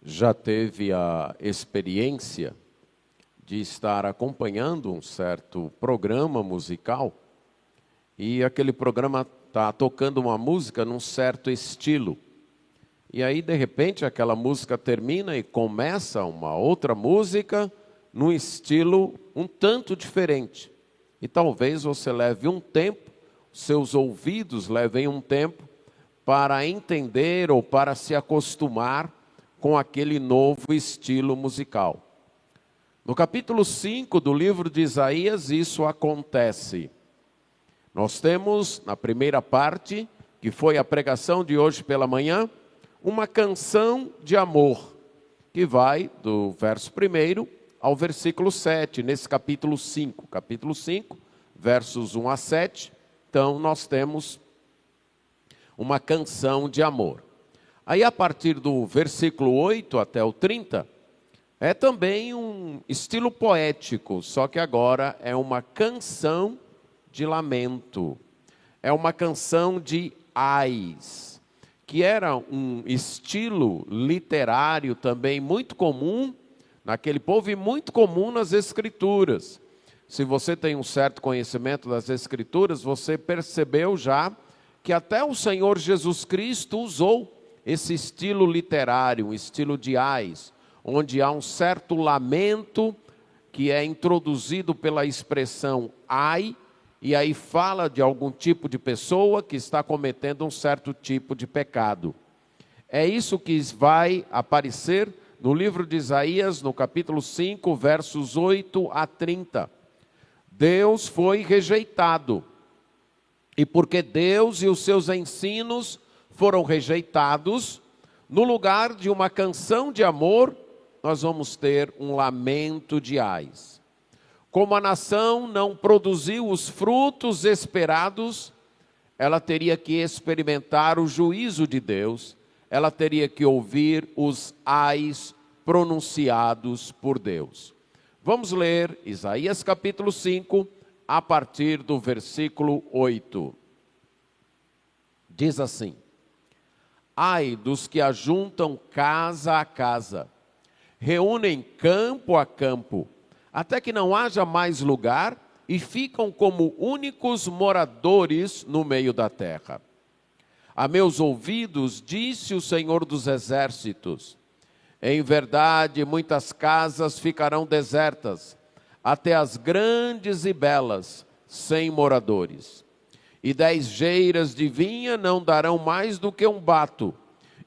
já teve a experiência de estar acompanhando um certo programa musical e aquele programa está tocando uma música num certo estilo. E aí, de repente, aquela música termina e começa uma outra música num estilo um tanto diferente. E talvez você leve um tempo, seus ouvidos levem um tempo para entender ou para se acostumar com aquele novo estilo musical. No capítulo 5 do livro de Isaías, isso acontece. Nós temos, na primeira parte, que foi a pregação de hoje pela manhã, uma canção de amor, que vai do verso 1 ao versículo 7, nesse capítulo 5. Capítulo 5, versos 1 a 7, então nós temos uma canção de amor. Aí a partir do versículo 8 até o 30, é também um estilo poético, só que agora é uma canção de lamento. É uma canção de ais, que era um estilo literário também muito comum naquele povo e muito comum nas Escrituras. Se você tem um certo conhecimento das Escrituras, você percebeu já que até o Senhor Jesus Cristo usou esse estilo literário, um estilo de ais, onde há um certo lamento que é introduzido pela expressão ai, e aí fala de algum tipo de pessoa que está cometendo um certo tipo de pecado. É isso que vai aparecer no livro de Isaías, no capítulo 5, versos 8 a 30. Deus foi rejeitado. E porque Deus e os seus ensinos foram rejeitados, no lugar de uma canção de amor, nós vamos ter um lamento de ais. Como a nação não produziu os frutos esperados, ela teria que experimentar o juízo de Deus, ela teria que ouvir os ais pronunciados por Deus. Vamos ler Isaías capítulo 5, a partir do versículo 8. Diz assim: ai dos que ajuntam casa a casa, reúnem campo a campo, até que não haja mais lugar e ficam como únicos moradores no meio da terra. A meus ouvidos disse o Senhor dos Exércitos: em verdade, muitas casas ficarão desertas, até as grandes e belas, sem moradores. E 10 geiras de vinha não darão mais do que um bato,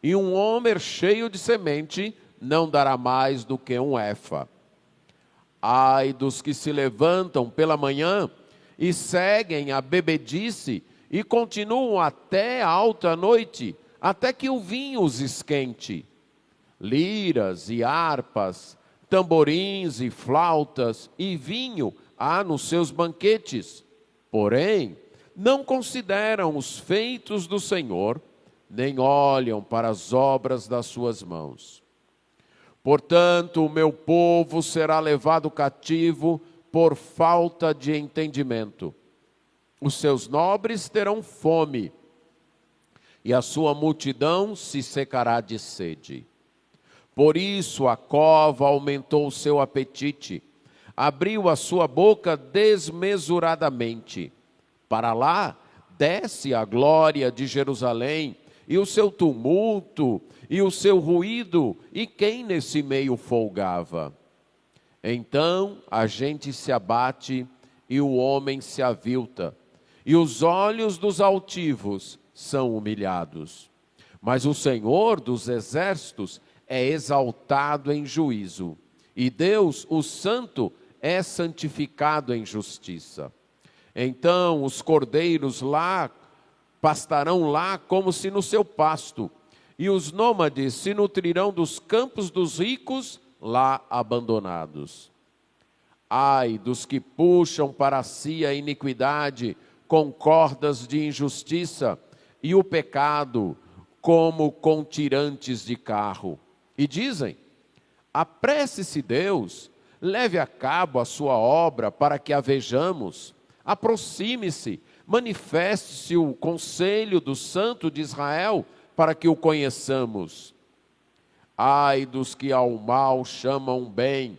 e um homer cheio de semente não dará mais do que um efa. Ai dos que se levantam pela manhã e seguem a bebedice e continuam até alta noite, até que o vinho os esquente. Liras e harpas, tamborins e flautas e vinho há nos seus banquetes. Porém, não consideram os feitos do Senhor, nem olham para as obras das suas mãos. Portanto, o meu povo será levado cativo por falta de entendimento. Os seus nobres terão fome, e a sua multidão se secará de sede. Por isso a cova aumentou o seu apetite, abriu a sua boca desmesuradamente. Para lá desce a glória de Jerusalém, e o seu tumulto, e o seu ruído, e quem nesse meio folgava? Então a gente se abate, e o homem se avilta, e os olhos dos altivos são humilhados. Mas o Senhor dos exércitos é exaltado em juízo, e Deus, o Santo, é santificado em justiça. Então os cordeiros lá pastarão lá como se no seu pasto, e os nômades se nutrirão dos campos dos ricos lá abandonados. Ai dos que puxam para si a iniquidade com cordas de injustiça, e o pecado como com tirantes de carro. E dizem: apresse-se Deus, leve a cabo a sua obra para que a vejamos. Aproxime-se, manifeste-se o conselho do Santo de Israel para que o conheçamos. Ai dos que ao mal chamam bem,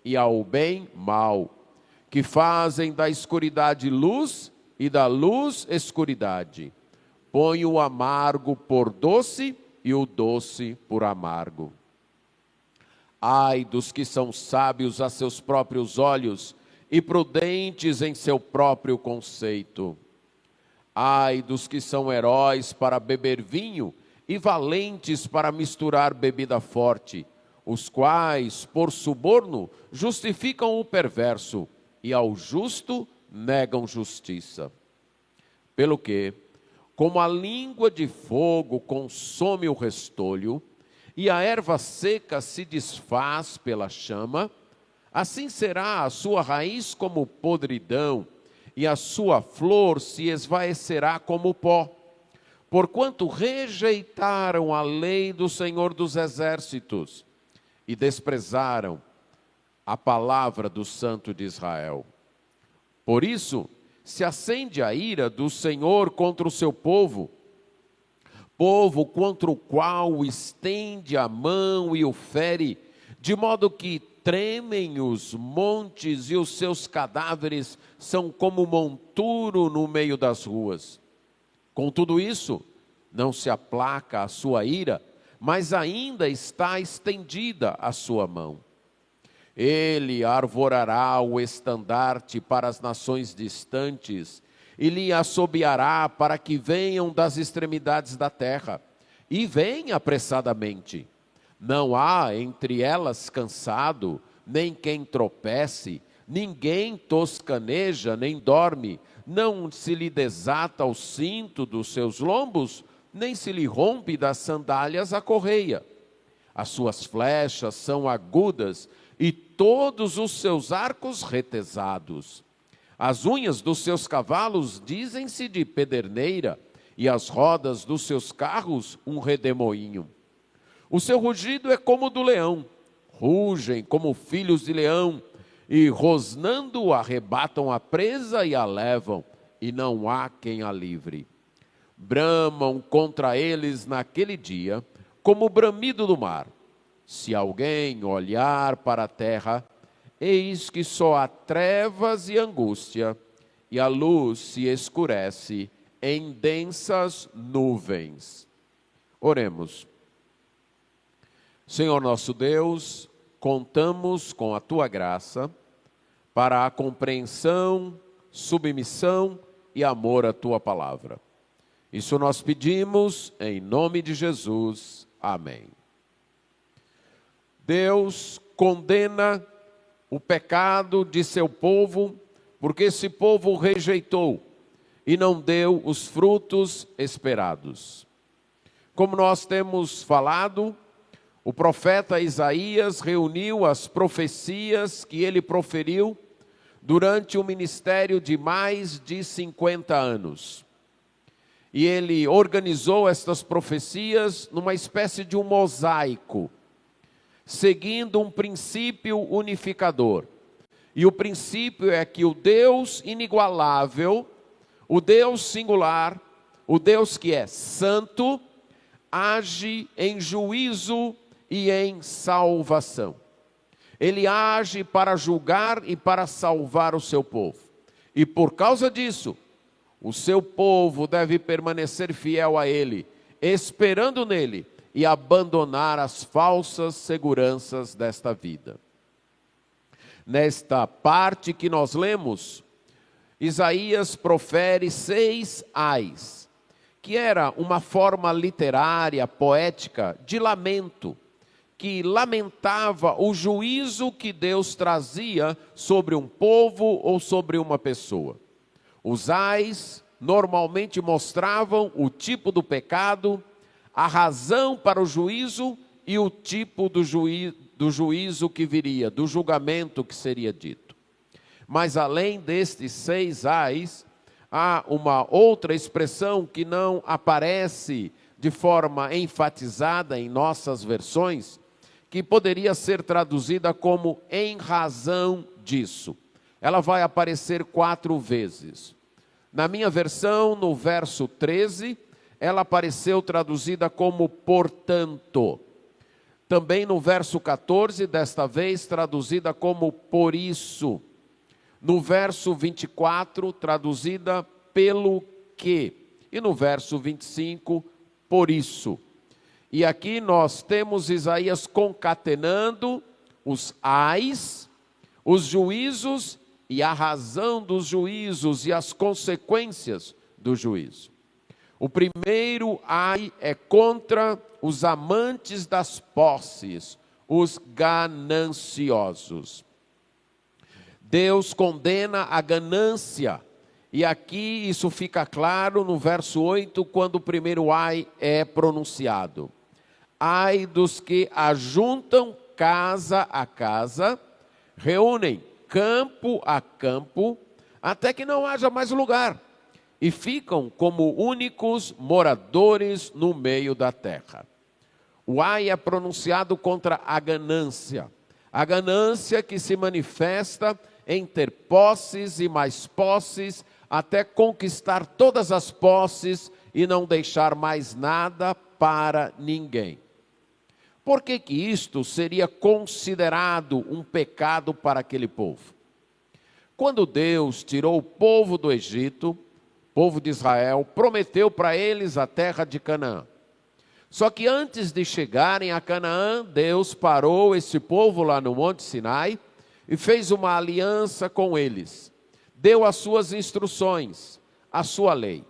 e ao bem mal, que fazem da escuridade luz e da luz escuridade. Põe o amargo por doce e o doce por amargo. Ai dos que são sábios a seus próprios olhos e prudentes em seu próprio conceito. Ai dos que são heróis para beber vinho e valentes para misturar bebida forte, os quais, por suborno, justificam o perverso e ao justo negam justiça. Pelo que, como a língua de fogo consome o restolho, e a erva seca se desfaz pela chama, assim será a sua raiz como podridão, e a sua flor se esvaecerá como pó. Porquanto rejeitaram a lei do Senhor dos Exércitos, e desprezaram a palavra do Santo de Israel. Por isso, se acende a ira do Senhor contra o seu povo contra o qual estende a mão e o fere, de modo que tremem os montes e os seus cadáveres são como monturo no meio das ruas. Com tudo isso, não se aplaca a sua ira, mas ainda está estendida a sua mão. Ele arvorará o estandarte para as nações distantes, e lhe assobiará para que venham das extremidades da terra, e venha apressadamente. Não há entre elas cansado, nem quem tropece, ninguém toscaneja, nem dorme, não se lhe desata o cinto dos seus lombos, nem se lhe rompe das sandálias a correia. As suas flechas são agudas, e todos os seus arcos retesados. As unhas dos seus cavalos dizem-se de pederneira, e as rodas dos seus carros um redemoinho. O seu rugido é como o do leão, rugem como filhos de leão, e rosnando arrebatam a presa e a levam, e não há quem a livre. Bramam contra eles naquele dia, como o bramido do mar. Se alguém olhar para a terra, eis que só há trevas e angústia, e a luz se escurece em densas nuvens. Oremos. Senhor nosso Deus, contamos com a Tua graça para a compreensão, submissão e amor à Tua palavra. Isso nós pedimos em nome de Jesus. Amém. Deus condena o pecado de seu povo, porque esse povo o rejeitou e não deu os frutos esperados. Como nós temos falado, o profeta Isaías reuniu as profecias que ele proferiu durante o ministério de mais de 50 anos. E ele organizou estas profecias numa espécie de um mosaico, seguindo um princípio unificador. E o princípio é que o Deus inigualável, o Deus singular, o Deus que é santo, age em juízo e em salvação. Ele age para julgar e para salvar o seu povo. E por causa disso, o seu povo deve permanecer fiel a Ele, esperando nele, e abandonar as falsas seguranças desta vida. Nesta parte que nós lemos, Isaías profere 6 ais, que era uma forma literária, poética, de lamento, que lamentava o juízo que Deus trazia sobre um povo ou sobre uma pessoa. Os ais normalmente mostravam o tipo do pecado, a razão para o juízo e o tipo do juízo que viria, do julgamento que seria dito. Mas além destes 6 ais, há uma outra expressão que não aparece de forma enfatizada em nossas versões, que poderia ser traduzida como em razão disso. Ela vai aparecer 4 vezes. Na minha versão, no verso 13, ela apareceu traduzida como portanto. Também no verso 14, desta vez traduzida como por isso. No verso 24, traduzida pelo que. E no verso 25, por isso. E aqui nós temos Isaías concatenando os ais, os juízos e a razão dos juízos e as consequências do juízo. O primeiro ai é contra os amantes das posses, os gananciosos. Deus condena a ganância, e aqui isso fica claro no verso 8, quando o primeiro ai é pronunciado. Ai dos que ajuntam casa a casa, reúnem campo a campo, até que não haja mais lugar, e ficam como únicos moradores no meio da terra. O ai é pronunciado contra a ganância que se manifesta em ter posses e mais posses, até conquistar todas as posses e não deixar mais nada para ninguém. Por que que isto seria considerado um pecado para aquele povo? Quando Deus tirou o povo do Egito, o povo de Israel, prometeu para eles a terra de Canaã. Só que antes de chegarem a Canaã, Deus parou esse povo lá no Monte Sinai e fez uma aliança com eles. Deu as suas instruções, a sua lei.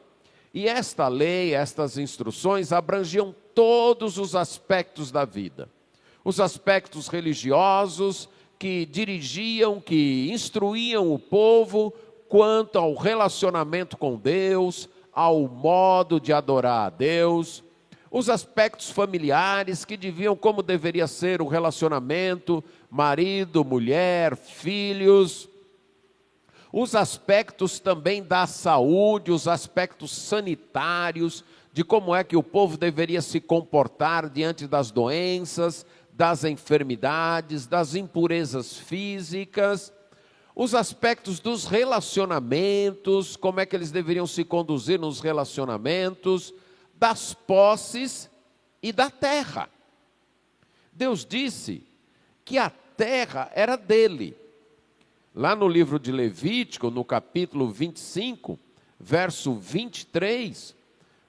E esta lei, estas instruções abrangiam todos os aspectos da vida. Os aspectos religiosos que dirigiam, que instruíam o povo quanto ao relacionamento com Deus, ao modo de adorar a Deus. Os aspectos familiares que diziam como deveria ser o relacionamento, marido, mulher, filhos. Os aspectos também da saúde, os aspectos sanitários, de como é que o povo deveria se comportar diante das doenças, das enfermidades, das impurezas físicas. Os aspectos dos relacionamentos, como é que eles deveriam se conduzir nos relacionamentos, das posses e da terra. Deus disse que a terra era dele. Lá no livro de Levítico, no capítulo 25, verso 23,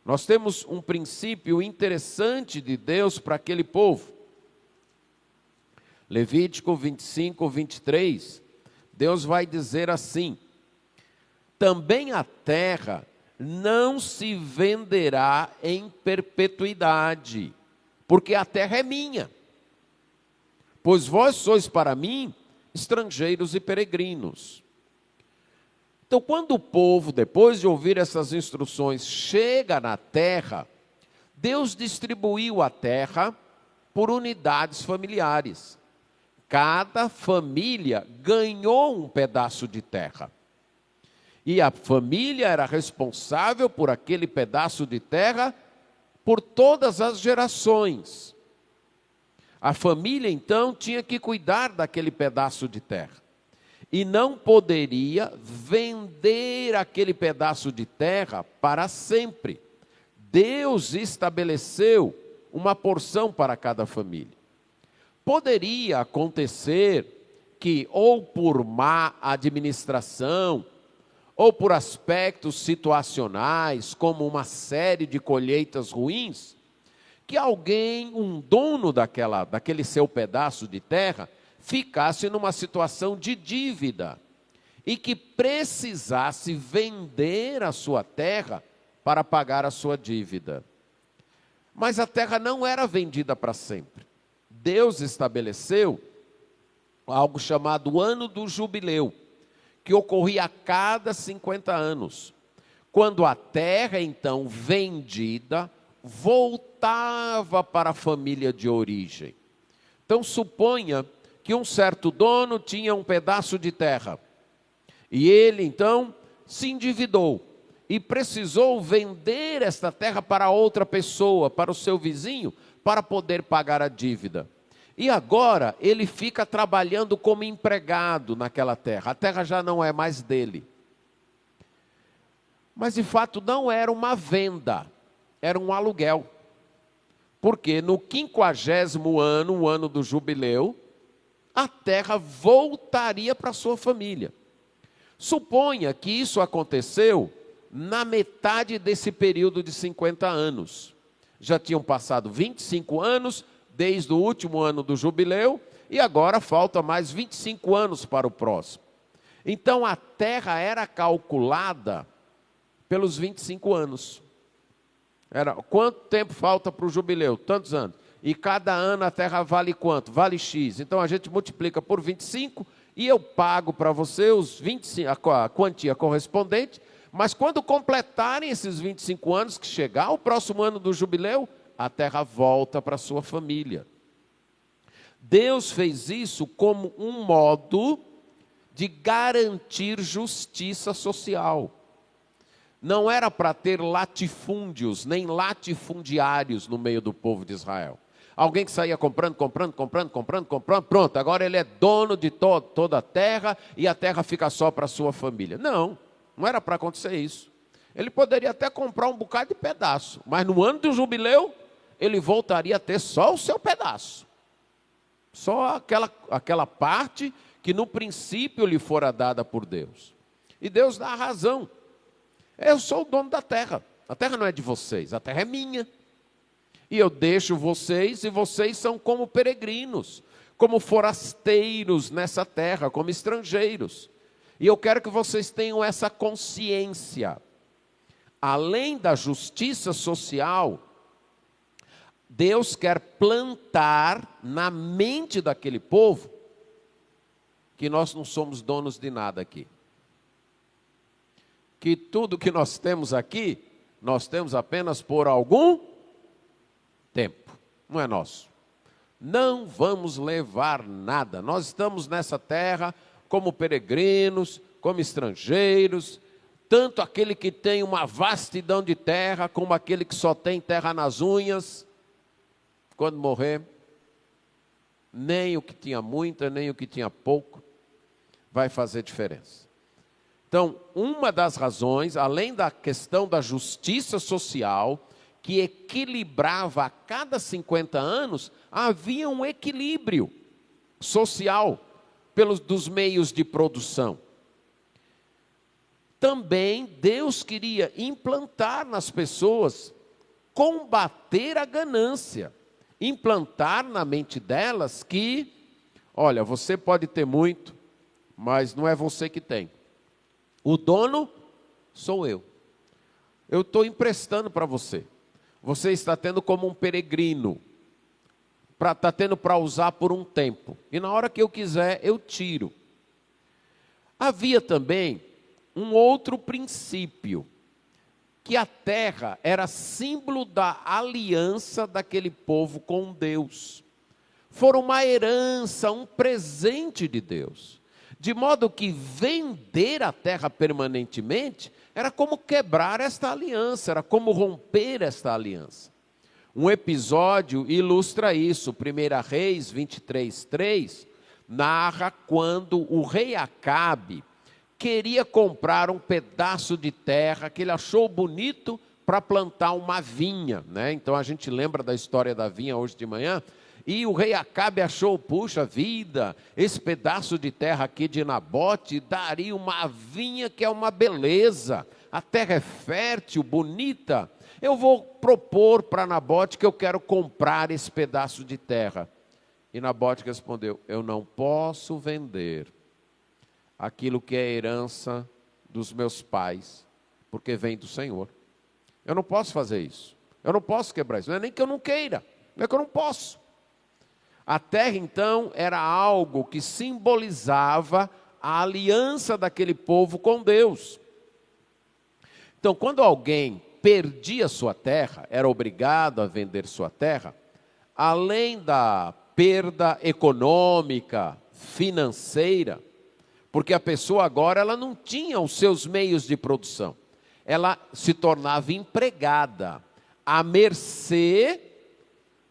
nós temos um princípio interessante de Deus para aquele povo. Levítico 25, 23, Deus vai dizer assim: também a terra não se venderá em perpetuidade, porque a terra é minha. Pois vós sois para mim estrangeiros e peregrinos. Então, quando o povo, depois de ouvir essas instruções, chega na terra, Deus distribuiu a terra por unidades familiares. Cada família ganhou um pedaço de terra. E a família era responsável por aquele pedaço de terra por todas as gerações. A família, então, tinha que cuidar daquele pedaço de terra. E não poderia vender aquele pedaço de terra para sempre. Deus estabeleceu uma porção para cada família. Poderia acontecer que, ou por má administração, ou por aspectos situacionais, como uma série de colheitas ruins, que alguém, um dono daquele seu pedaço de terra, ficasse numa situação de dívida e que precisasse vender a sua terra para pagar a sua dívida. Mas a terra não era vendida para sempre. Deus estabeleceu algo chamado Ano do Jubileu, que ocorria a cada 50 anos, quando a terra, então, vendida, voltava para a família de origem. Então, suponha que um certo dono tinha um pedaço de terra, e ele, então, se endividou, e precisou vender esta terra para outra pessoa, para o seu vizinho, para poder pagar a dívida. E agora ele fica trabalhando como empregado naquela terra. A terra já não é mais dele. Mas de fato não era uma venda, era um aluguel. Porque no 50º ano, o ano do jubileu, a terra voltaria para sua família. Suponha que isso aconteceu na metade desse período de 50 anos. Já tinham passado 25 anos desde o último ano do jubileu e agora falta mais 25 anos para o próximo. Então a terra era calculada pelos 25 anos. Era quanto tempo falta para o jubileu? Tantos anos. E cada ano a terra vale quanto? Vale X. Então a gente multiplica por 25 e eu pago para você os 25, a quantia correspondente. Mas quando completarem esses 25 anos, que chegar o próximo ano do jubileu, a terra volta para a sua família. Deus fez isso como um modo de garantir justiça social. Não era para ter latifúndios, nem latifundiários no meio do povo de Israel. Alguém que saía comprando, pronto, agora ele é dono de toda a terra e a terra fica só para a sua família. Não era para acontecer isso. Ele poderia até comprar um bocado de pedaço, mas no ano do jubileu, ele voltaria a ter só o seu pedaço. Só aquela parte que no princípio lhe fora dada por Deus. E Deus dá a razão. Eu sou o dono da terra. A terra não é de vocês, a terra é minha. E eu deixo vocês, e vocês são como peregrinos, como forasteiros nessa terra, como estrangeiros. E eu quero que vocês tenham essa consciência. Além da justiça social, Deus quer plantar na mente daquele povo que nós não somos donos de nada aqui. Que tudo que nós temos aqui, nós temos apenas por algum tempo, não é nosso. Não vamos levar nada. Nós estamos nessa terra como peregrinos, como estrangeiros, tanto aquele que tem uma vastidão de terra, como aquele que só tem terra nas unhas. Quando morrer, nem o que tinha muita, nem o que tinha pouco, vai fazer diferença. Então, uma das razões, além da questão da justiça social, que equilibrava a cada 50 anos, havia um equilíbrio social dos meios de produção. Também Deus queria implantar nas pessoas, combater a ganância, implantar na mente delas que, olha, você pode ter muito, mas não é você que tem. O dono sou eu. Eu estou emprestando para você. Você está tendo como um peregrino. Está tendo para usar por um tempo. E na hora que eu quiser, eu tiro. Havia também um outro princípio. Que a terra era símbolo da aliança daquele povo com Deus. Foi uma herança, um presente de Deus. De modo que vender a terra permanentemente era como quebrar esta aliança, era como romper esta aliança. Um episódio ilustra isso. 1 Reis 23:3 narra quando o rei Acabe queria comprar um pedaço de terra que ele achou bonito para plantar uma vinha, né? Então a gente lembra da história da vinha hoje de manhã. E o rei Acabe achou, puxa vida, esse pedaço de terra aqui de Nabote daria uma vinha que é uma beleza. A terra é fértil, bonita. Eu vou propor para Nabote que eu quero comprar esse pedaço de terra. E Nabote respondeu, eu não posso vender aquilo que é herança dos meus pais, porque vem do Senhor. Eu não posso fazer isso. Eu não posso quebrar isso. Não é nem que eu não queira, não é que eu não posso. A terra, então, era algo que simbolizava a aliança daquele povo com Deus. Então, quando alguém perdia sua terra, era obrigado a vender sua terra, além da perda econômica, financeira, porque a pessoa agora ela não tinha os seus meios de produção. Ela se tornava empregada, à mercê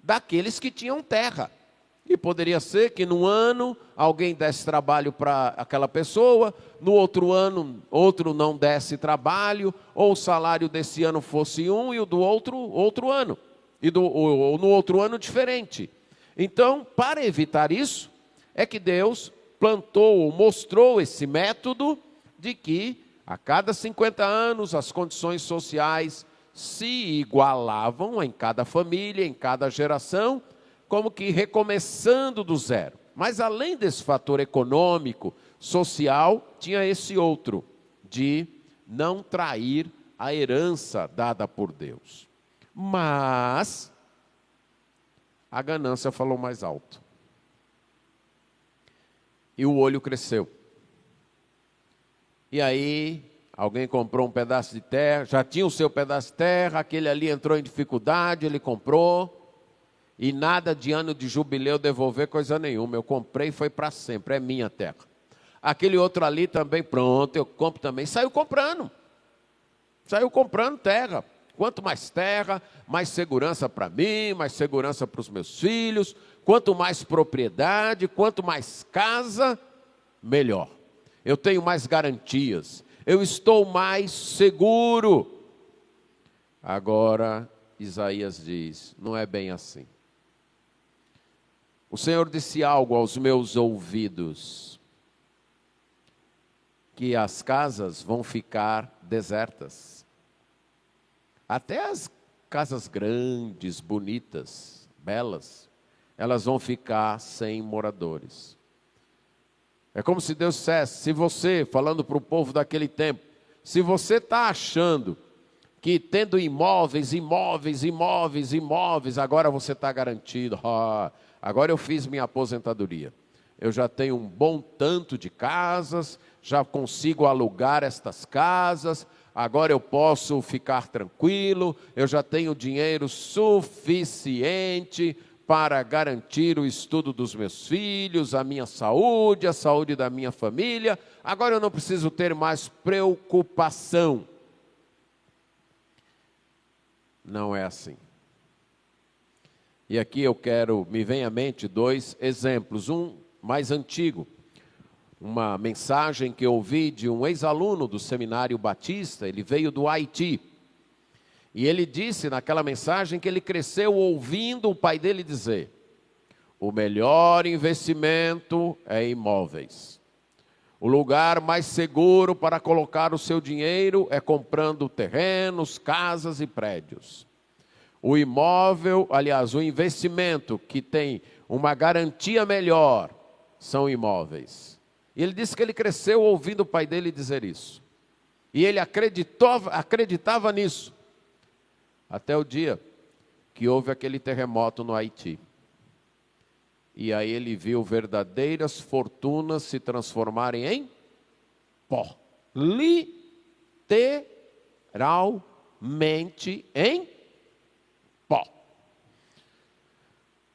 daqueles que tinham terra. E poderia ser que num ano alguém desse trabalho para aquela pessoa, no outro ano outro não desse trabalho, ou o salário desse ano fosse um e o do outro ano. ou no outro ano diferente. Então, para evitar isso, é que Deus plantou, mostrou esse método de que a cada 50 anos as condições sociais se igualavam em cada família, em cada geração, como que recomeçando do zero. Mas além desse fator econômico, social, tinha esse outro, de não trair a herança dada por Deus. Mas a ganância falou mais alto. E o olho cresceu. E aí, alguém comprou um pedaço de terra, já tinha o seu pedaço de terra, aquele ali entrou em dificuldade, ele comprou, e nada de ano de jubileu devolver coisa nenhuma. Eu comprei e foi para sempre, é minha terra. Aquele outro ali também, pronto, eu compro também. Saiu comprando terra. Quanto mais terra, mais segurança para mim, mais segurança para os meus filhos. Quanto mais propriedade, quanto mais casa, melhor. Eu tenho mais garantias, eu estou mais seguro. Agora, Isaías diz, não é bem assim. O Senhor disse algo aos meus ouvidos, que as casas vão ficar desertas. Até as casas grandes, bonitas, belas, elas vão ficar sem moradores. É como se Deus dissesse, se você, falando para o povo daquele tempo, se você está achando que tendo imóveis, agora você está garantido, agora eu fiz minha aposentadoria, eu já tenho um bom tanto de casas, já consigo alugar estas casas, agora eu posso ficar tranquilo, eu já tenho dinheiro suficiente para garantir o estudo dos meus filhos, a minha saúde, a saúde da minha família, agora eu não preciso ter mais preocupação. Não é assim. E aqui me vem à mente dois exemplos, um mais antigo, uma mensagem que eu ouvi de um ex-aluno do Seminário Batista, ele veio do Haiti, e ele disse naquela mensagem que ele cresceu ouvindo o pai dele dizer, o melhor investimento é imóveis. O lugar mais seguro para colocar o seu dinheiro é comprando terrenos, casas e prédios. O imóvel, aliás, o investimento que tem uma garantia melhor são imóveis. E ele disse que ele cresceu ouvindo o pai dele dizer isso. E ele acreditava nisso. Até o dia que houve aquele terremoto no Haiti. E aí ele viu verdadeiras fortunas se transformarem em pó. Literalmente em pó.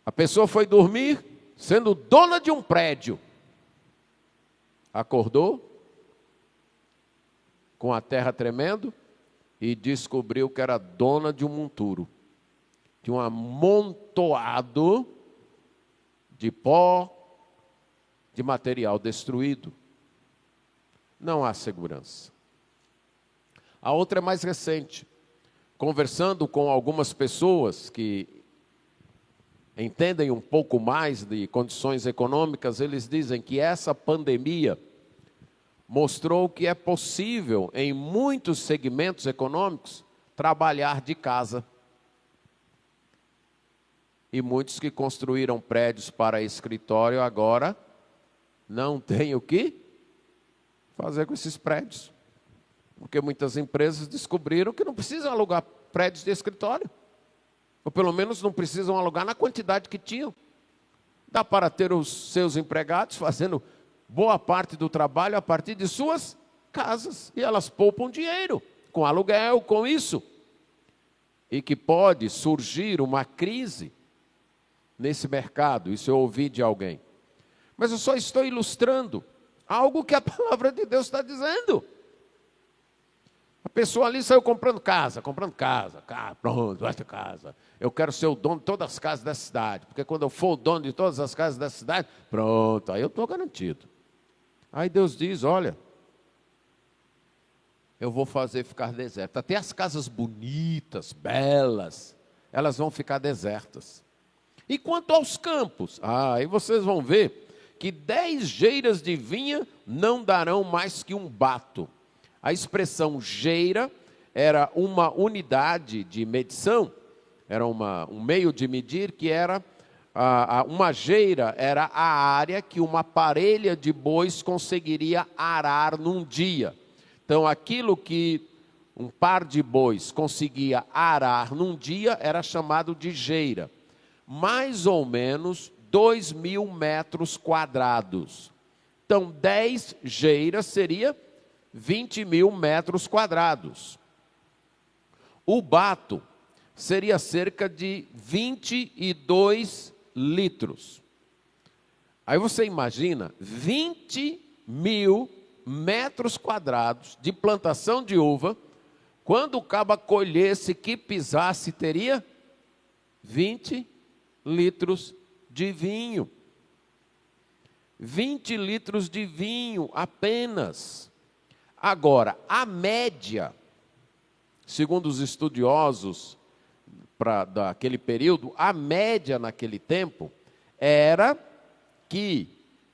A pessoa foi dormir sendo dona de um prédio. Acordou com a terra tremendo e descobriu que era dona de um monturo, de um amontoado de pó, de material destruído. Não há segurança. A outra é mais recente. Conversando com algumas pessoas que entendem um pouco mais de condições econômicas, eles dizem que essa pandemia mostrou que é possível, em muitos segmentos econômicos, trabalhar de casa. E muitos que construíram prédios para escritório agora não têm o que fazer com esses prédios. Porque muitas empresas descobriram que não precisam alugar prédios de escritório. Ou pelo menos não precisam alugar na quantidade que tinham. Dá para ter os seus empregados fazendo boa parte do trabalho a partir de suas casas. E elas poupam dinheiro com aluguel, com isso. E que pode surgir uma crise nesse mercado. Isso eu ouvi de alguém. Mas eu só estou ilustrando algo que a palavra de Deus está dizendo. A pessoa ali saiu comprando casa, pronto, vai ter casa. Eu quero ser o dono de todas as casas da cidade, porque quando eu for o dono de todas as casas da cidade, pronto, aí eu estou garantido. Aí Deus diz, olha, eu vou fazer ficar deserto. Até as casas bonitas, belas, elas vão ficar desertas. E quanto aos campos? Aí vocês vão ver que 10 geiras de vinha não darão mais que um bato. A expressão geira era uma unidade de medição, era um meio de medir que era, uma geira era a área que uma parelha de bois conseguiria arar num dia. Então aquilo que um par de bois conseguia arar num dia era chamado de geira. Mais ou menos 2.000 metros quadrados. Então 10 geiras seria 20.000 metros quadrados. O bato seria cerca de 22 litros. Aí você imagina 20.000 metros quadrados de plantação de uva. Quando o caba colhesse, que pisasse, teria 20 litros de vinho. 20 litros de vinho apenas. Agora, a média, segundo os estudiosos daquele período, a média naquele tempo era que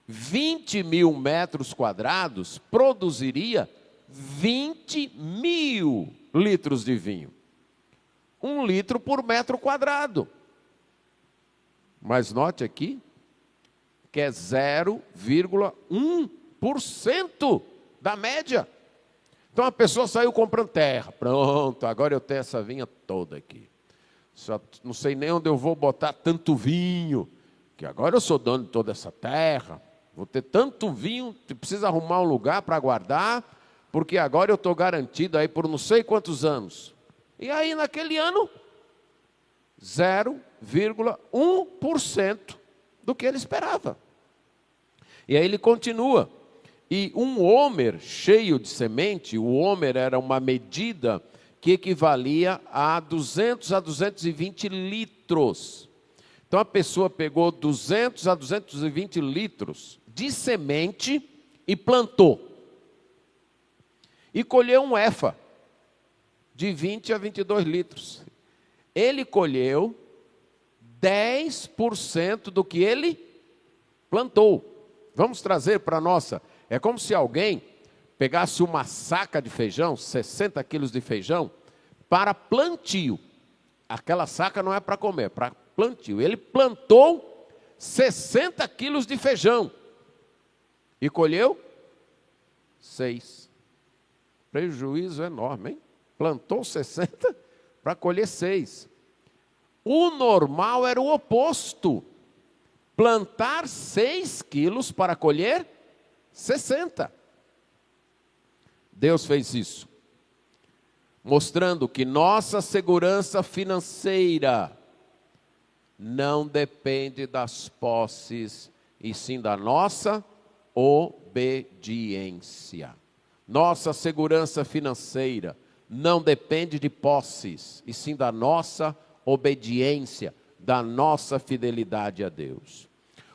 20.000 metros quadrados produziria 20.000 litros de vinho. 1 litro por metro quadrado. Mas note aqui que é 0,1% da média. Então a pessoa saiu comprando terra. Pronto, agora eu tenho essa vinha toda aqui. Só não sei nem onde eu vou botar tanto vinho, que agora eu sou dono de toda essa terra. Vou ter tanto vinho, precisa arrumar um lugar para guardar, porque agora eu estou garantido aí por não sei quantos anos. E aí naquele ano, 0,1% do que ele esperava. E aí ele continua. E um homer cheio de semente, o homer era uma medida que equivalia a 200 a 220 litros. Então a pessoa pegou 200 a 220 litros de semente e plantou. E colheu um efa de 20 a 22 litros. Ele colheu 10% do que ele plantou. Vamos trazer para a nossa. É como se alguém pegasse uma saca de feijão, 60 quilos de feijão, para plantio. Aquela saca não é para comer, é para plantio. Ele plantou 60 quilos de feijão e colheu 6. Prejuízo enorme, hein? Plantou 60 para colher 6. O normal era o oposto. Plantar 6 quilos para colher 60. Deus fez isso, mostrando que nossa segurança financeira não depende das posses, e sim da nossa obediência. Nossa segurança financeira não depende de posses, e sim da nossa obediência, da nossa fidelidade a Deus.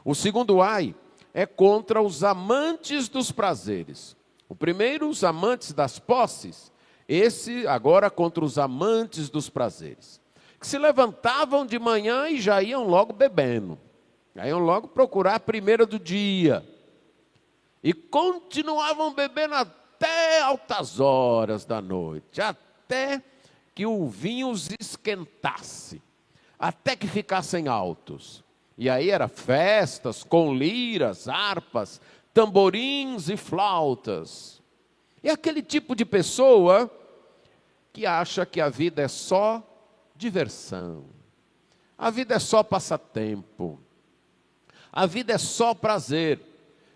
O segundo ai é contra os amantes dos prazeres. O primeiro, os amantes das posses. Esse agora contra os amantes dos prazeres, que se levantavam de manhã e já iam logo bebendo. Já iam logo procurar a primeira do dia. E continuavam bebendo até altas horas da noite, até que o vinho os esquentasse, até que ficassem altos. E aí eram festas com liras, harpas, tamborins e flautas. E aquele tipo de pessoa que acha que a vida é só diversão, a vida é só passatempo, a vida é só prazer.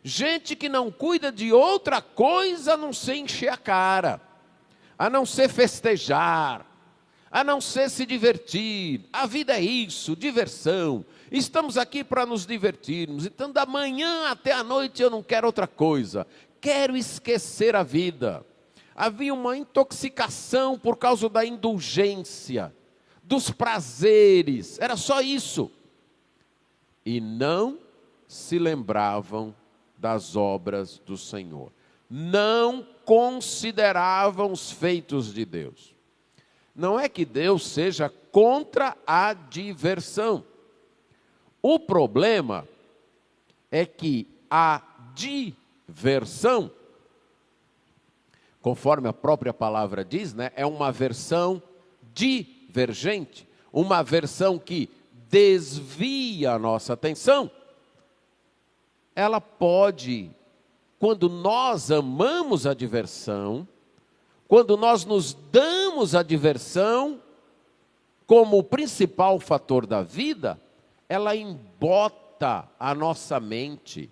Gente que não cuida de outra coisa a não ser encher a cara, a não ser festejar, a não ser se divertir. A vida é isso, diversão. Estamos aqui para nos divertirmos. Então, da manhã até a noite eu não quero outra coisa. Quero esquecer a vida. Havia uma intoxicação por causa da indulgência, dos prazeres. Era só isso. E não se lembravam das obras do Senhor. Não consideravam os feitos de Deus. Não é que Deus seja contra a diversão. O problema é que a diversão, conforme a própria palavra diz, né, é uma versão divergente, uma versão que desvia a nossa atenção. Ela pode, quando nós amamos a diversão, quando nós nos damos a diversão como o principal fator da vida, ela embota a nossa mente,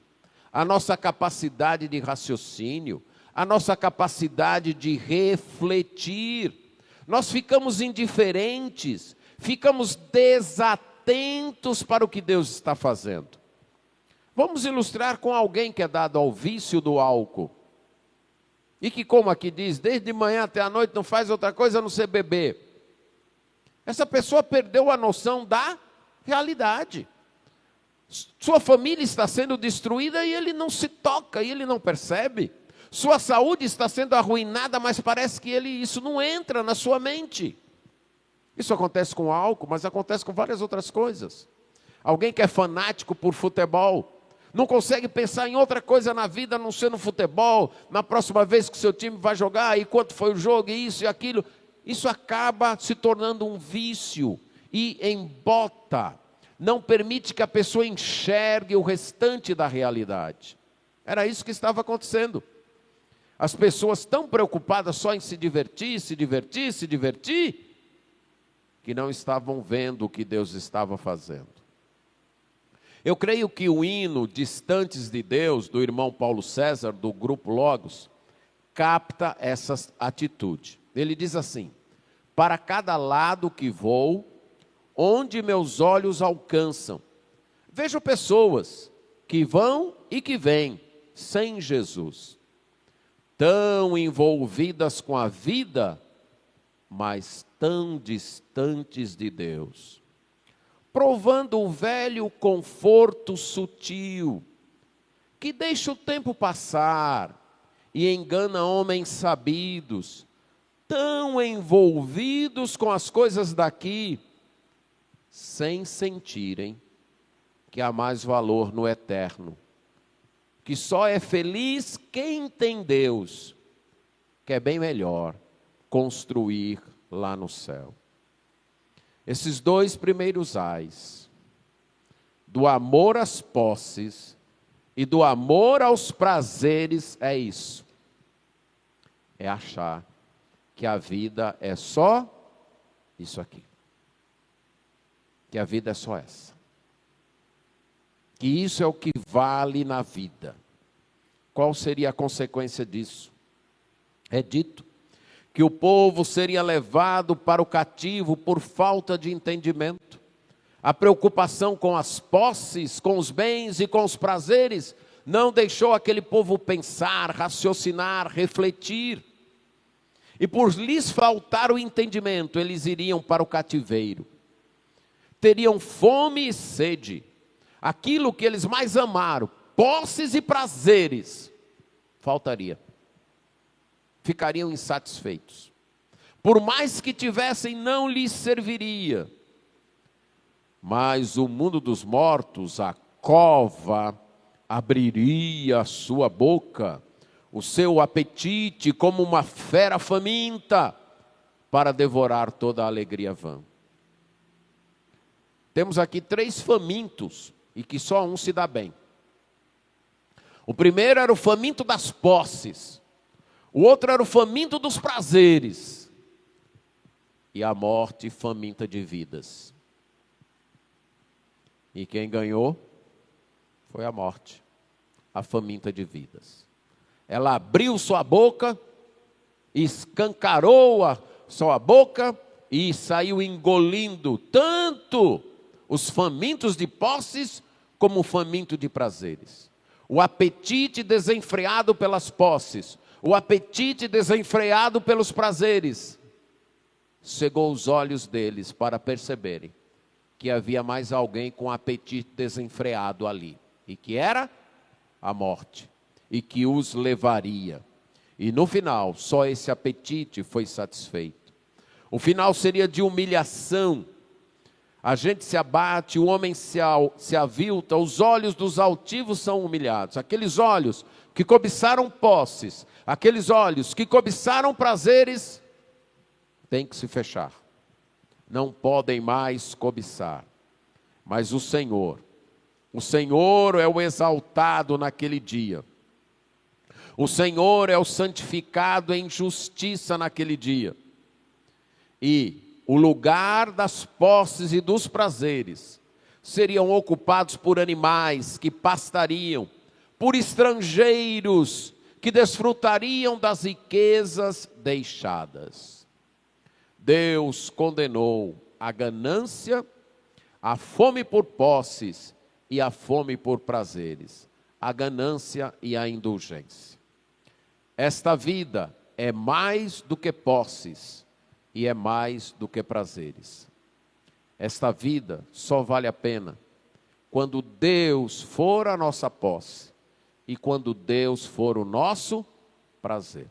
a nossa capacidade de raciocínio, a nossa capacidade de refletir. Nós ficamos indiferentes, ficamos desatentos para o que Deus está fazendo. Vamos ilustrar com alguém que é dado ao vício do álcool. E que, como aqui diz, desde manhã até a noite não faz outra coisa a não ser beber. Essa pessoa perdeu a noção da realidade. Sua família está sendo destruída e ele não se toca, e ele não percebe. Sua saúde está sendo arruinada, mas parece que isso não entra na sua mente. Isso acontece com álcool, mas acontece com várias outras coisas. Alguém que é fanático por futebol, não consegue pensar em outra coisa na vida, a não ser no futebol, na próxima vez que o seu time vai jogar, e quanto foi o jogo, e isso e aquilo. Isso acaba se tornando um vício e embota, não permite que a pessoa enxergue o restante da realidade. Era isso que estava acontecendo. As pessoas tão preocupadas só em se divertir, que não estavam vendo o que Deus estava fazendo. Eu creio que o hino Distantes de Deus, do irmão Paulo César, do Grupo Logos, capta essa atitude. Ele diz assim: para cada lado que vou, onde meus olhos alcançam, vejo pessoas que vão e que vêm sem Jesus, tão envolvidas com a vida, mas tão distantes de Deus, provando um velho conforto sutil, que deixa o tempo passar e engana homens sabidos, tão envolvidos com as coisas daqui, sem sentirem que há mais valor no eterno, que só é feliz quem tem Deus, que é bem melhor construir lá no céu. Esses dois primeiros ais, do amor às posses e do amor aos prazeres, é isso. É achar que a vida é só isso aqui. Que a vida é só essa. Que isso é o que vale na vida. Qual seria a consequência disso? É dito que o povo seria levado para o cativo por falta de entendimento. A preocupação com as posses, com os bens e com os prazeres não deixou aquele povo pensar, raciocinar, refletir. E por lhes faltar o entendimento, eles iriam para o cativeiro. Teriam fome e sede. Aquilo que eles mais amaram, posses e prazeres, faltaria. Ficariam insatisfeitos. Por mais que tivessem, não lhes serviria. Mas o mundo dos mortos, a cova, abriria a sua boca, o seu apetite como uma fera faminta, para devorar toda a alegria vã. Temos aqui 3 famintos, e que só um se dá bem. O primeiro era o faminto das posses. O outro era o faminto dos prazeres. E a morte faminta de vidas. E quem ganhou foi a morte, a faminta de vidas. Ela abriu sua boca, escancarou a sua boca e saiu engolindo tanto os famintos de posses como o faminto de prazeres. O apetite desenfreado pelas posses, o apetite desenfreado pelos prazeres, cegou os olhos deles para perceberem que havia mais alguém com apetite desenfreado ali, e que era a morte, e que os levaria. E no final, só esse apetite foi satisfeito. O final seria de humilhação. A gente se abate, o homem se avilta, os olhos dos altivos são humilhados. Aqueles olhos que cobiçaram posses, aqueles olhos que cobiçaram prazeres, têm que se fechar. Não podem mais cobiçar. Mas o Senhor é o exaltado naquele dia. O Senhor é o santificado em justiça naquele dia. E o lugar das posses e dos prazeres seriam ocupados por animais que pastariam, por estrangeiros que desfrutariam das riquezas deixadas. Deus condenou a ganância, a fome por posses e a fome por prazeres, a ganância e a indulgência. Esta vida é mais do que posses e é mais do que prazeres. Esta vida só vale a pena quando Deus for a nossa posse e quando Deus for o nosso prazer.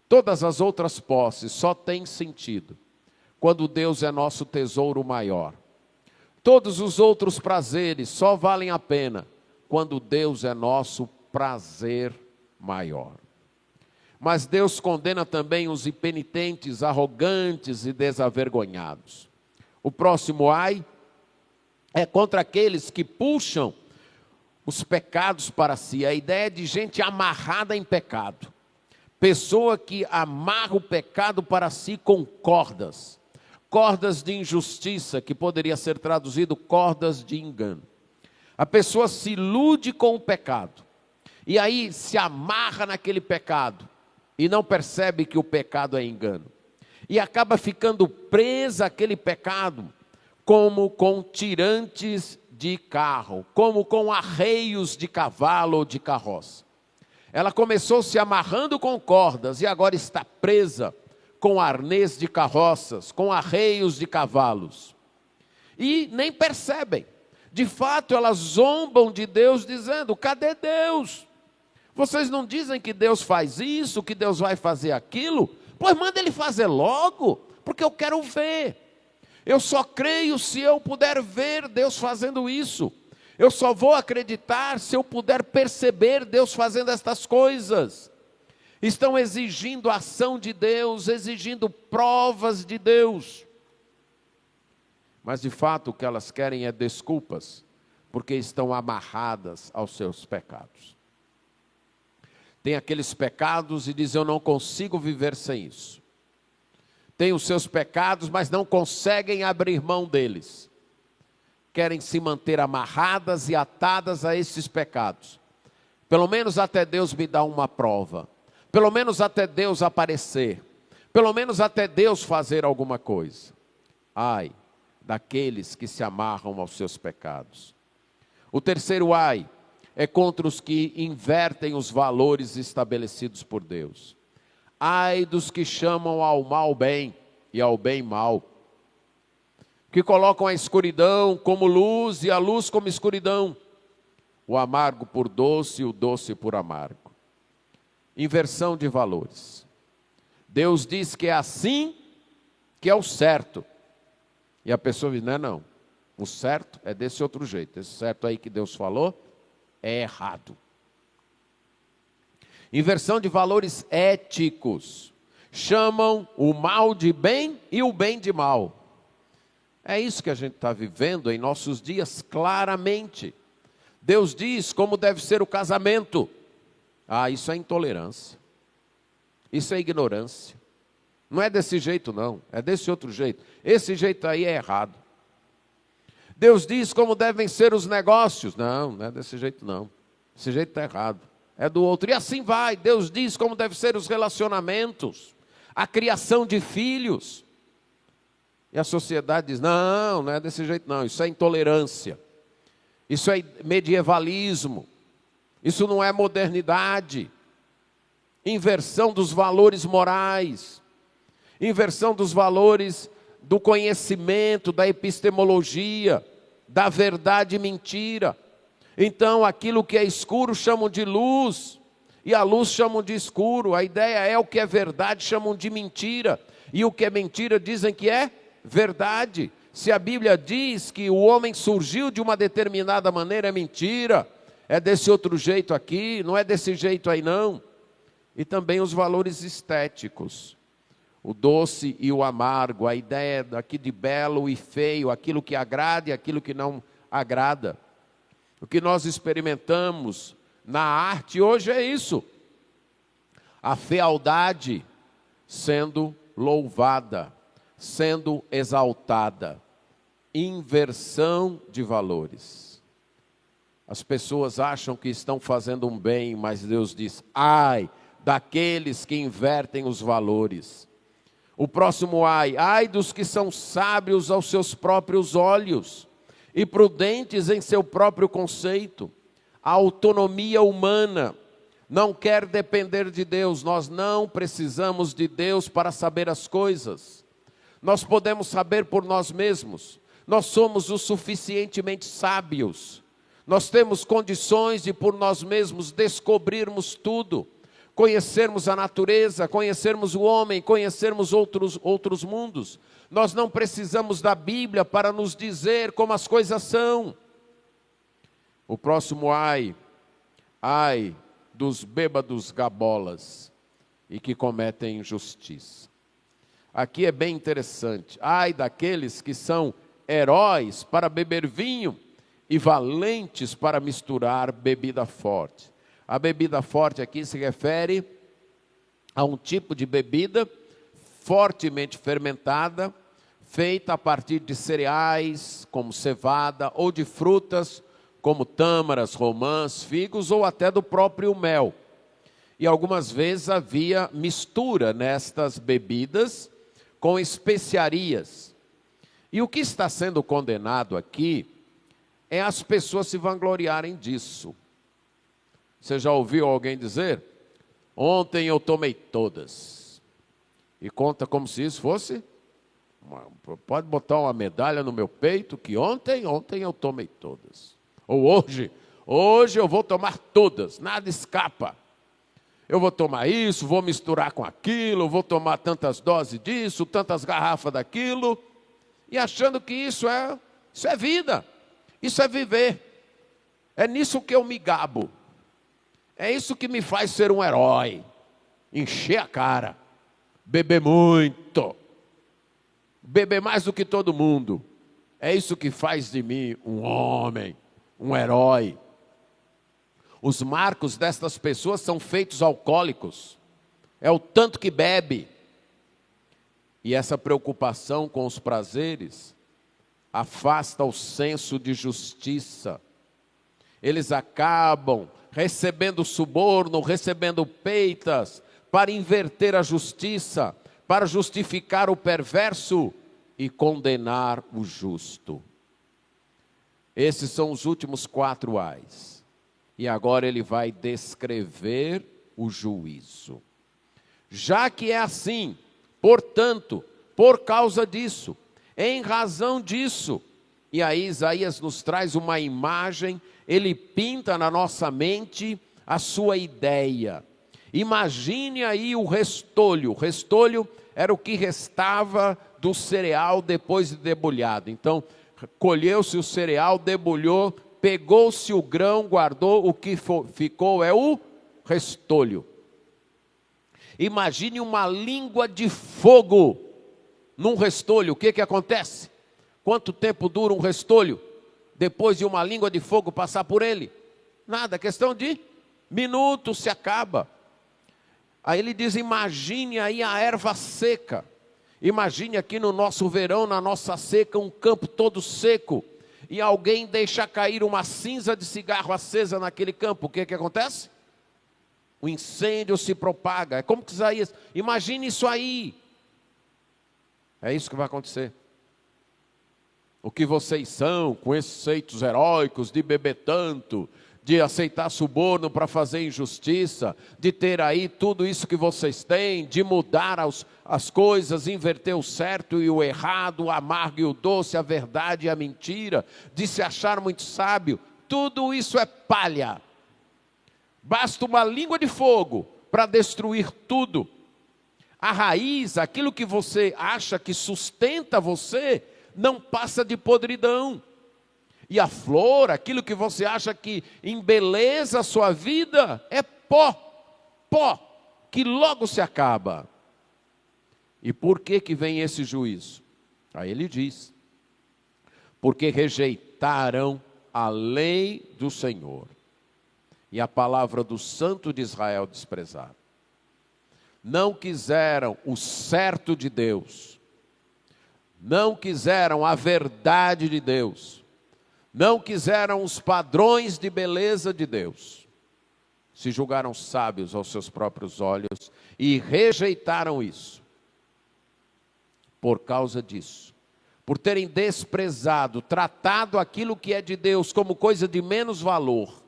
Todas as outras posses só têm sentido quando Deus é nosso tesouro maior. Todos os outros prazeres só valem a pena quando Deus é nosso prazer maior. Mas Deus condena também os impenitentes, arrogantes e desavergonhados. O próximo ai é contra aqueles que puxam os pecados para si. A ideia é de gente amarrada em pecado. Pessoa que amarra o pecado para si com cordas. Cordas de injustiça, que poderia ser traduzido cordas de engano. A pessoa se ilude com o pecado. E aí se amarra naquele pecado. E não percebe que o pecado é engano. E acaba ficando presa àquele pecado, como com tirantes de carro, como com arreios de cavalo ou de carroça. Ela começou se amarrando com cordas e agora está presa com arnês de carroças, com arreios de cavalos. E nem percebem. De fato, elas zombam de Deus dizendo: cadê Deus? Vocês não dizem que Deus faz isso, que Deus vai fazer aquilo? Pois manda Ele fazer logo, porque eu quero ver. Eu só creio se eu puder ver Deus fazendo isso. Eu só vou acreditar se eu puder perceber Deus fazendo estas coisas. Estão exigindo a ação de Deus, exigindo provas de Deus. Mas de fato o que elas querem é desculpas, porque estão amarradas aos seus pecados. Tem aqueles pecados e diz: eu não consigo viver sem isso. Tem os seus pecados, mas não conseguem abrir mão deles. Querem se manter amarradas e atadas a esses pecados. Pelo menos até Deus me dar uma prova. Pelo menos até Deus aparecer. Pelo menos até Deus fazer alguma coisa. Ai daqueles que se amarram aos seus pecados. O terceiro ai é contra os que invertem os valores estabelecidos por Deus. Ai dos que chamam ao mal bem e ao bem mal. Que colocam a escuridão como luz e a luz como escuridão. O amargo por doce e o doce por amargo. Inversão de valores. Deus diz que é assim, que é o certo. E a pessoa diz: não. O certo é desse outro jeito. Esse certo aí que Deus falou é errado. Inversão de valores éticos. Chamam o mal de bem e o bem de mal. É isso que a gente está vivendo em nossos dias claramente. Deus diz como deve ser o casamento. Isso é intolerância. Isso é ignorância. Não é desse jeito não, é desse outro jeito. Esse jeito aí é errado. Deus diz como devem ser os negócios. Não é desse jeito não. Esse jeito está errado. É do outro. E assim vai. Deus diz como devem ser os relacionamentos. A criação de filhos. E a sociedade diz: não é desse jeito não. Isso é intolerância. Isso é medievalismo. Isso não é modernidade. Inversão dos valores morais. Inversão dos valores do conhecimento, da epistemologia, da verdade e mentira. Então, aquilo que é escuro chamam de luz, e a luz chamam de escuro. A ideia é: o que é verdade chamam de mentira. E o que é mentira dizem que é verdade. Se a Bíblia diz que o homem surgiu de uma determinada maneira, é mentira. É desse outro jeito aqui, não é desse jeito aí não. E também os valores estéticos. O doce e o amargo, a ideia aqui de belo e feio, aquilo que agrada e aquilo que não agrada. O que nós experimentamos na arte hoje é isso. A fealdade sendo louvada, sendo exaltada. Inversão de valores. As pessoas acham que estão fazendo um bem, mas Deus diz, ai daqueles que invertem os valores. O próximo ai dos que são sábios aos seus próprios olhos e prudentes em seu próprio conceito. A autonomia humana não quer depender de Deus. Nós não precisamos de Deus para saber as coisas. Nós podemos saber por nós mesmos. Nós somos o suficientemente sábios. Nós temos condições de por nós mesmos descobrirmos tudo. Conhecermos a natureza, conhecermos o homem, conhecermos outros mundos. Nós não precisamos da Bíblia para nos dizer como as coisas são. O próximo ai dos bêbados gabolas e que cometem injustiça. Aqui é bem interessante. Ai daqueles que são heróis para beber vinho e valentes para misturar bebida forte. A bebida forte aqui se refere a um tipo de bebida fortemente fermentada, feita a partir de cereais, como cevada, ou de frutas, como tâmaras, romãs, figos, ou até do próprio mel. E algumas vezes havia mistura nestas bebidas com especiarias. E o que está sendo condenado aqui é as pessoas se vangloriarem disso. Você já ouviu alguém dizer? Ontem eu tomei todas. E conta como se isso fosse... Pode botar uma medalha no meu peito que ontem eu tomei todas. Ou hoje eu vou tomar todas, nada escapa. Eu vou tomar isso, vou misturar com aquilo, vou tomar tantas doses disso, tantas garrafas daquilo. E achando que isso é vida, isso é viver. É nisso que eu me gabo. É isso que me faz ser um herói. Encher a cara. Beber muito. Beber mais do que todo mundo. É isso que faz de mim um homem, um herói. Os marcos destas pessoas são feitos alcoólicos. É o tanto que bebe. E essa preocupação com os prazeres afasta o senso de justiça. Eles acabam recebendo suborno, recebendo peitas, para inverter a justiça, para justificar o perverso e condenar o justo. Esses são os últimos 4 ais. E agora ele vai descrever o juízo. Já que é assim, portanto, por causa disso, em razão disso, e aí Isaías nos traz uma imagem, ele pinta na nossa mente a sua ideia. Imagine aí o restolho. O restolho era o que restava do cereal depois de debulhado. Então, colheu-se o cereal, debulhou, pegou-se o grão, guardou, o que ficou é o restolho. Imagine uma língua de fogo num restolho. O que acontece? Quanto tempo dura um restolho depois de uma língua de fogo passar por ele? Nada, questão de minutos se acaba. Aí ele diz, imagine aí a erva seca. Imagine aqui no nosso verão, na nossa seca, um campo todo seco. E alguém deixa cair uma cinza de cigarro acesa naquele campo. O que acontece? O incêndio se propaga. É como que Isaías, imagine isso aí. É isso que vai acontecer. O que vocês são com esses feitos heróicos de beber tanto, de aceitar suborno para fazer injustiça, de ter aí tudo isso que vocês têm, de mudar as coisas, inverter o certo e o errado, o amargo e o doce, a verdade e a mentira, de se achar muito sábio, tudo isso é palha. Basta uma língua de fogo para destruir tudo. A raiz, aquilo que você acha que sustenta você, não passa de podridão. E a flor, aquilo que você acha que embeleza a sua vida, é pó, que logo se acaba. E por que vem esse juízo? Aí ele diz: porque rejeitaram a lei do Senhor e a palavra do Santo de Israel desprezaram. Não quiseram o certo de Deus, não quiseram a verdade de Deus, não quiseram os padrões de beleza de Deus. Se julgaram sábios aos seus próprios olhos e rejeitaram isso. Por causa disso, por terem desprezado, tratado aquilo que é de Deus como coisa de menos valor,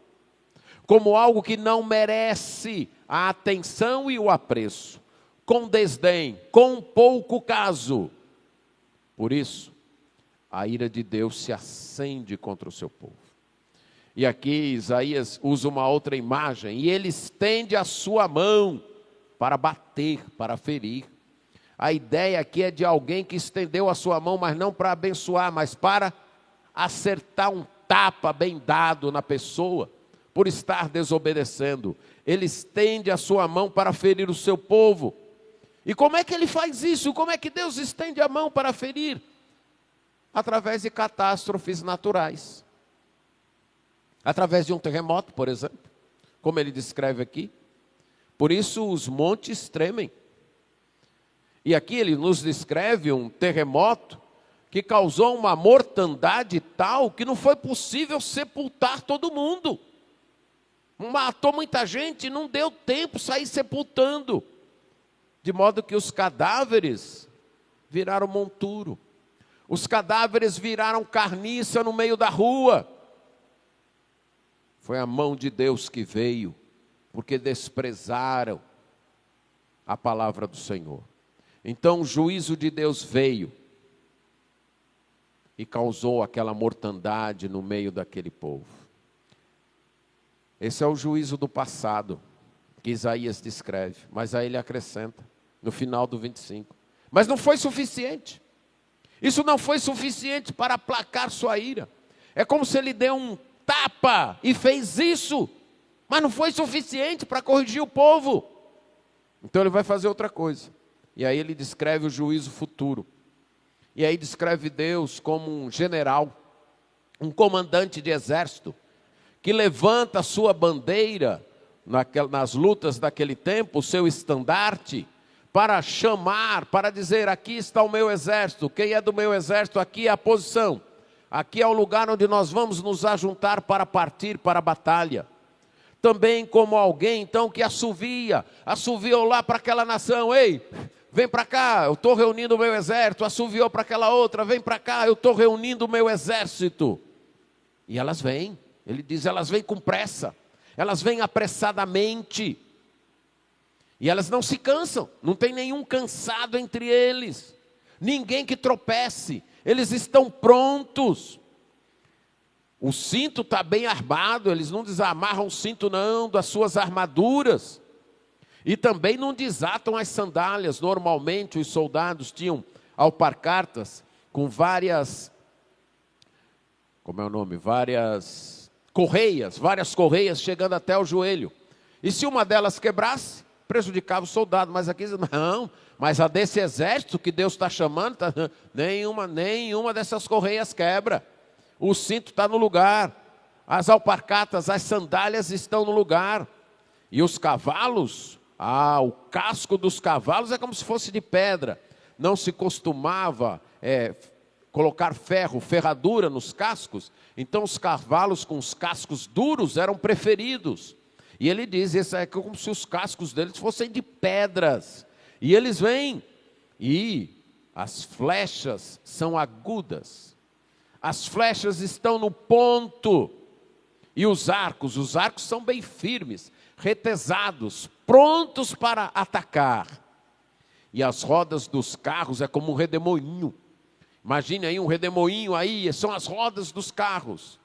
como algo que não merece a atenção e o apreço, com desdém, com pouco caso. Por isso, a ira de Deus se acende contra o seu povo. E aqui Isaías usa uma outra imagem, e ele estende a sua mão para bater, para ferir. A ideia aqui é de alguém que estendeu a sua mão, mas não para abençoar, mas para acertar um tapa bem dado na pessoa, por estar desobedecendo. Ele estende a sua mão para ferir o seu povo. E como é que ele faz isso? Como é que Deus estende a mão para ferir? Através de catástrofes naturais. Através de um terremoto, por exemplo, como ele descreve aqui. Por isso os montes tremem. E aqui ele nos descreve um terremoto que causou uma mortandade tal que não foi possível sepultar todo mundo. Matou muita gente, não deu tempo sair sepultando. De modo que os cadáveres viraram monturo. Os cadáveres viraram carniça no meio da rua. Foi a mão de Deus que veio, porque desprezaram a palavra do Senhor. Então o juízo de Deus veio e causou aquela mortandade no meio daquele povo. Esse é o juízo do passado que Isaías descreve, mas aí ele acrescenta no final do 25. Mas não foi suficiente. Isso não foi suficiente para aplacar sua ira. É como se ele deu um tapa e fez isso, mas não foi suficiente para corrigir o povo. Então ele vai fazer outra coisa. E aí ele descreve o juízo futuro. E aí descreve Deus como um general, um comandante de exército, que levanta a sua bandeira nas lutas daquele tempo, o seu estandarte, para chamar, para dizer: aqui está o meu exército. Quem é do meu exército? Aqui é a posição. Aqui é o lugar onde nós vamos nos ajuntar para partir para a batalha. Também como alguém então que assoviou lá para aquela nação: ei, vem para cá, eu estou reunindo o meu exército. Assoviou para aquela outra: vem para cá, eu estou reunindo o meu exército. E elas vêm, ele diz, elas vêm com pressa, elas vêm apressadamente. E elas não se cansam, não tem nenhum cansado entre eles, ninguém que tropece, eles estão prontos. O cinto está bem armado, eles não desamarram o cinto não, das suas armaduras. E também não desatam as sandálias. Normalmente os soldados tinham alpargatas com várias correias chegando até o joelho. E se uma delas quebrasse, prejudicava o soldado. Mas aqui não, mas a desse exército que Deus está chamando, nenhuma dessas correias quebra. O cinto está no lugar, as alpargatas, as sandálias estão no lugar. E os cavalos, o casco dos cavalos é como se fosse de pedra. Não se costumava colocar ferradura nos cascos. Então os cavalos com os cascos duros eram preferidos. E ele diz, isso é como se os cascos deles fossem de pedras. E eles vêm, e as flechas são agudas. As flechas estão no ponto. E os arcos são bem firmes, retesados, prontos para atacar. E as rodas dos carros é como um redemoinho. Imagine aí um redemoinho aí, são as rodas dos carros.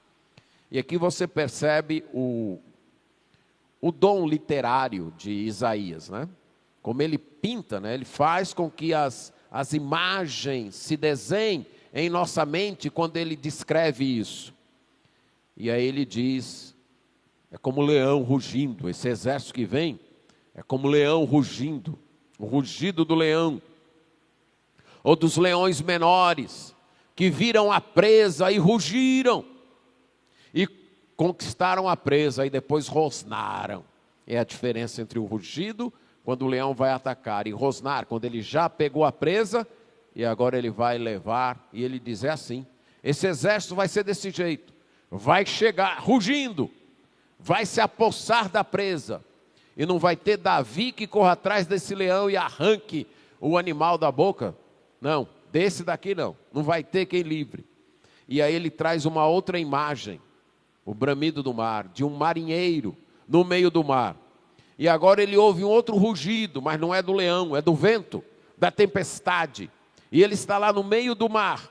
E aqui você percebe o dom literário de Isaías, né? Como ele pinta, né? Ele faz com que as imagens se desenhem em nossa mente quando ele descreve isso. E aí ele diz, é como um leão rugindo, esse exército que vem é como um leão rugindo, o rugido do leão, ou dos leões menores, que viram a presa e rugiram, e conquistaram a presa e depois rosnaram. É a diferença entre o rugido, quando o leão vai atacar, e rosnar, quando ele já pegou a presa, e agora ele vai levar, e ele diz, é assim, esse exército vai ser desse jeito, vai chegar rugindo, vai se apossar da presa, e não vai ter Davi que corra atrás desse leão e arranque o animal da boca, não, desse daqui não vai ter quem livre. E aí ele traz uma outra imagem, o bramido do mar, de um marinheiro no meio do mar. E agora ele ouve um outro rugido, mas não é do leão, é do vento, da tempestade. E ele está lá no meio do mar,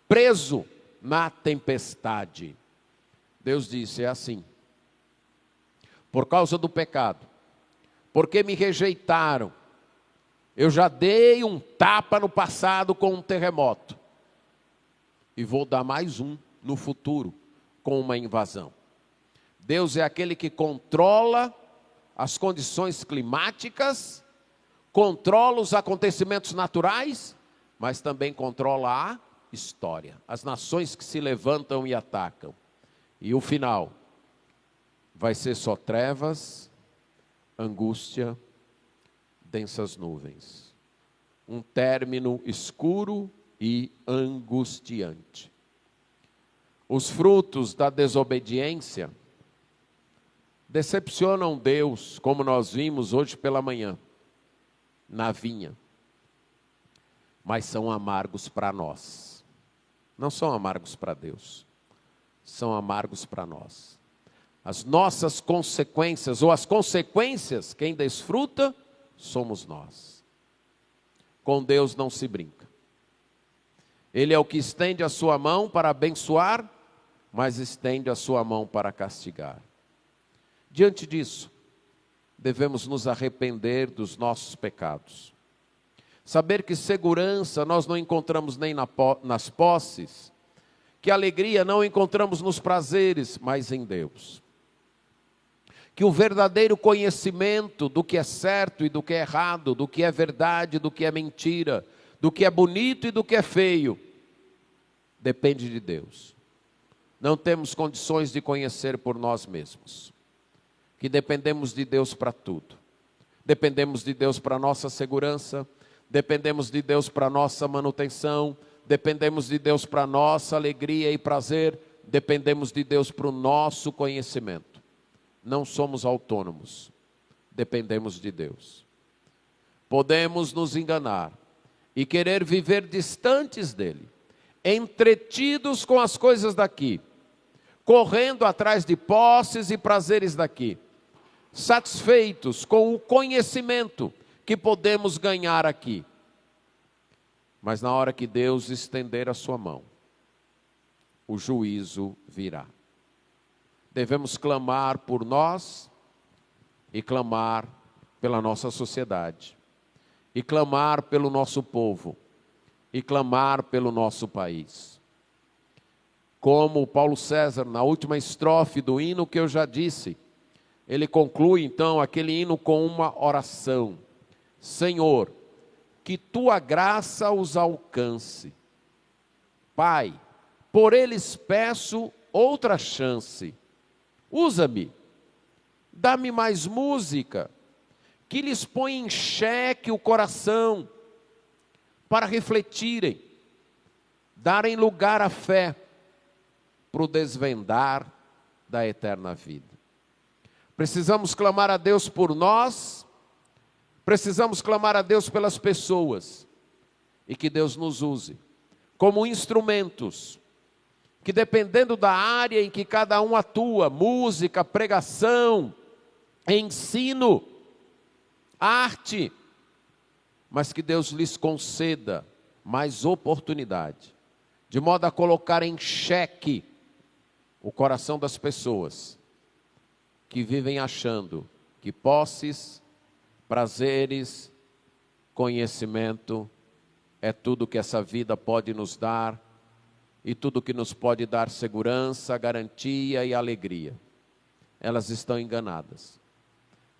preso na tempestade. Deus disse, é assim, por causa do pecado, porque me rejeitaram, eu já dei um tapa no passado com um terremoto, e vou dar mais um no futuro, com uma invasão. Deus é aquele que controla as condições climáticas, controla os acontecimentos naturais, mas também controla a história, as nações que se levantam e atacam. E o final vai ser só trevas, angústia, densas nuvens. Um término escuro e angustiante. Os frutos da desobediência decepcionam Deus, como nós vimos hoje pela manhã, na vinha. Mas são amargos para nós. Não são amargos para Deus. São amargos para nós. As nossas consequências, ou as consequências, quem desfruta, somos nós. Com Deus não se brinca. Ele é o que estende a sua mão para abençoar, mas estende a sua mão para castigar. Diante disso, devemos nos arrepender dos nossos pecados. Saber que segurança nós não encontramos nem nas posses, que alegria não encontramos nos prazeres, mas em Deus. Que o verdadeiro conhecimento do que é certo e do que é errado, do que é verdade, do que é mentira, do que é bonito e do que é feio, depende de Deus. Não temos condições de conhecer por nós mesmos. Que dependemos de Deus para tudo. Dependemos de Deus para a nossa segurança, dependemos de Deus para a nossa manutenção, dependemos de Deus para a nossa alegria e prazer, dependemos de Deus para o nosso conhecimento. Não somos autônomos, dependemos de Deus. Podemos nos enganar e querer viver distantes dEle, entretidos com as coisas daqui, correndo atrás de posses e prazeres daqui, satisfeitos com o conhecimento que podemos ganhar aqui. Mas na hora que Deus estender a sua mão, o juízo virá. Devemos clamar por nós e clamar pela nossa sociedade, e clamar pelo nosso povo, e clamar pelo nosso país. Como Paulo César, na última estrofe do hino que eu já disse, ele conclui então aquele hino com uma oração. Senhor, que tua graça os alcance. Pai, por eles peço outra chance. Usa-me, dá-me mais música, que lhes põe em xeque o coração, para refletirem, darem lugar à fé, para o desvendar da eterna vida. Precisamos clamar a Deus por nós, precisamos clamar a Deus pelas pessoas, e que Deus nos use como instrumentos, que dependendo da área em que cada um atua, música, pregação, ensino, arte, mas que Deus lhes conceda mais oportunidade, de modo a colocar em xeque o coração das pessoas, que vivem achando que posses, prazeres, conhecimento é tudo que essa vida pode nos dar e tudo que nos pode dar segurança, garantia e alegria. Elas estão enganadas.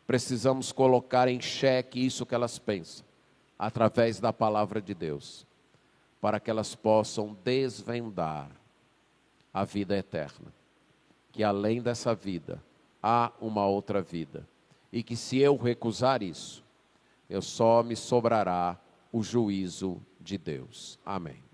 Precisamos colocar em xeque isso que elas pensam, através da palavra de Deus, para que elas possam desvendar a vida eterna. Que além dessa vida, há uma outra vida. E que se eu recusar isso, só me sobrará o juízo de Deus. Amém.